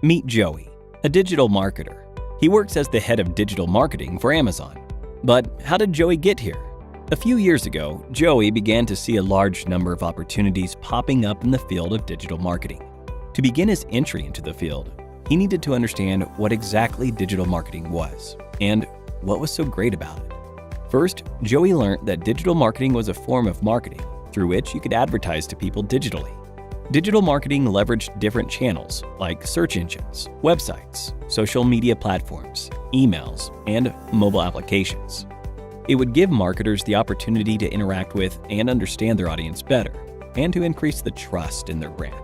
Meet Joey, a digital marketer. He works as the head of digital marketing for Amazon. But how did Joey get here? A few years ago, Joey began to see a large number of opportunities popping up in the field of digital marketing. To begin his entry into the field, he needed to understand what exactly digital marketing was and what was so great about it. First, Joey learned that digital marketing was a form of marketing through which you could advertise to people digitally. Digital marketing leveraged different channels like search engines, websites, social media platforms, emails, and mobile applications. It would give marketers the opportunity to interact with and understand their audience better, and to increase the trust in their brand.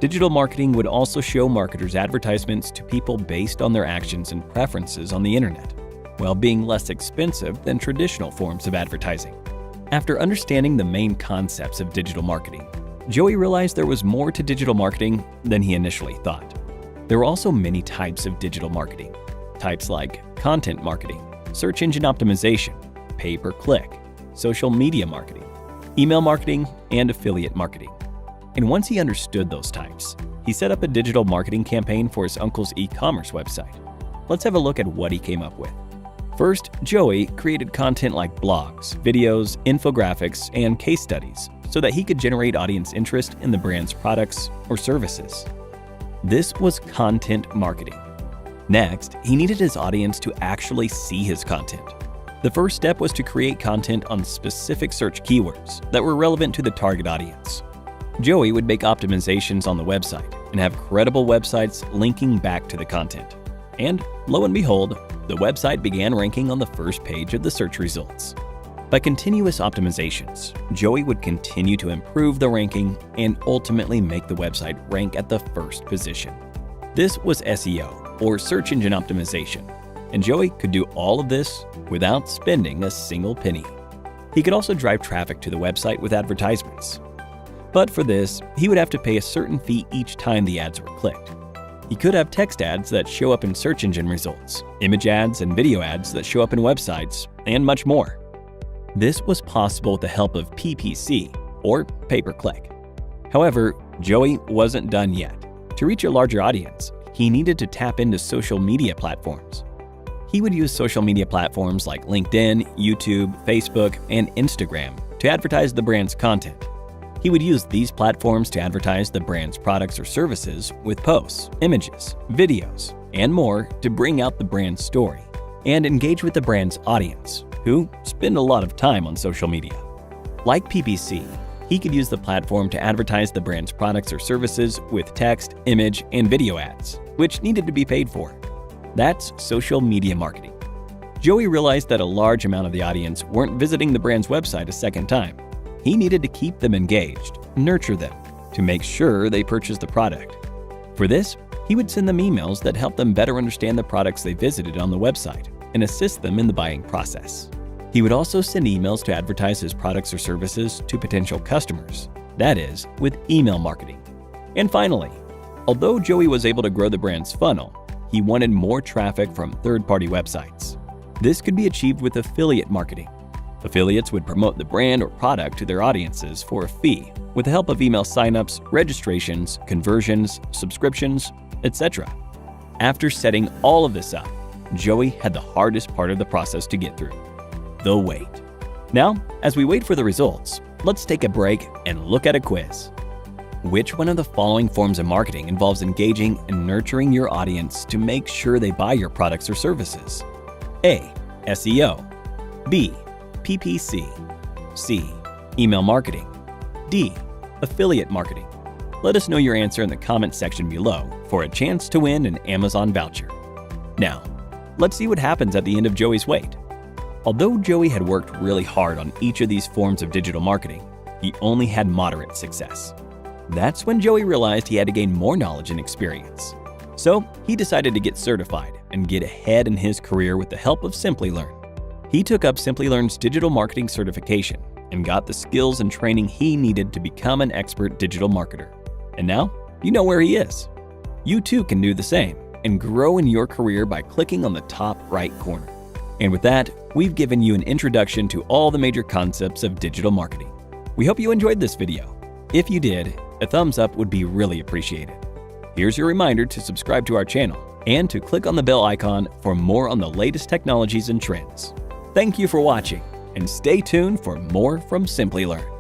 Digital marketing would also show marketers advertisements to people based on their actions and preferences on the internet, while being less expensive than traditional forms of advertising. After understanding the main concepts of digital marketing, Joey realized there was more to digital marketing than he initially thought. There were also many types of digital marketing. Types like content marketing, search engine optimization, pay-per-click, social media marketing, email marketing, and affiliate marketing. And once he understood those types, he set up a digital marketing campaign for his uncle's e-commerce website. Let's have a look at what he came up with. First, Joey created content like blogs, videos, infographics, and case studies so that he could generate audience interest in the brand's products or services. This was content marketing. Next, he needed his audience to actually see his content. The first step was to create content on specific search keywords that were relevant to the target audience. Joey would make optimizations on the website and have credible websites linking back to the content. And lo and behold, the website began ranking on the first page of the search results. By continuous optimizations, Joey would continue to improve the ranking and ultimately make the website rank at the first position. This was SEO, or search engine optimization, and Joey could do all of this without spending a single penny. He could also drive traffic to the website with advertisements. But for this, he would have to pay a certain fee each time the ads were clicked. He could have text ads that show up in search engine results, image ads and video ads that show up in websites, and much more. This was possible with the help of PPC, or pay-per-click. However, Joey wasn't done yet. To reach a larger audience, he needed to tap into social media platforms. He would use social media platforms like LinkedIn, YouTube, Facebook, and Instagram to advertise the brand's content. He would use these platforms to advertise the brand's products or services with posts, images, videos, and more to bring out the brand's story and engage with the brand's audience, who spend a lot of time on social media. Like PPC, he could use the platform to advertise the brand's products or services with text, image, and video ads, which needed to be paid for. That's social media marketing. Joey realized that a large amount of the audience weren't visiting the brand's website a second time. He needed to keep them engaged, nurture them, to make sure they purchased the product. For this, he would send them emails that helped them better understand the products they visited on the website and assist them in the buying process. He would also send emails to advertise his products or services to potential customers, that is, with email marketing. And finally, although Joey was able to grow the brand's funnel, he wanted more traffic from third-party websites. This could be achieved with affiliate marketing. Affiliates would promote the brand or product to their audiences for a fee with the help of email signups, registrations, conversions, subscriptions, etc. After setting all of this up, Joey had the hardest part of the process to get through: the wait. Now, as we wait for the results, let's take a break and look at a quiz. Which one of the following forms of marketing involves engaging and nurturing your audience to make sure they buy your products or services? A. SEO. B. PPC. C. Email marketing. D. Affiliate marketing. Let us know your answer in the comment section below for a chance to win an Amazon voucher. Now, let's see what happens at the end of Joey's wait. Although Joey had worked really hard on each of these forms of digital marketing, he only had moderate success. That's when Joey realized he had to gain more knowledge and experience. So he decided to get certified and get ahead in his career with the help of Simplilearn. He took up Simplilearn's digital marketing certification and got the skills and training he needed to become an expert digital marketer. And now, you know where he is. You too can do the same and grow in your career by clicking on the top right corner. And with that, we've given you an introduction to all the major concepts of digital marketing. We hope you enjoyed this video. If you did, a thumbs up would be really appreciated. Here's your reminder to subscribe to our channel and to click on the bell icon for more on the latest technologies and trends. Thank you for watching, and stay tuned for more from Simply Learn.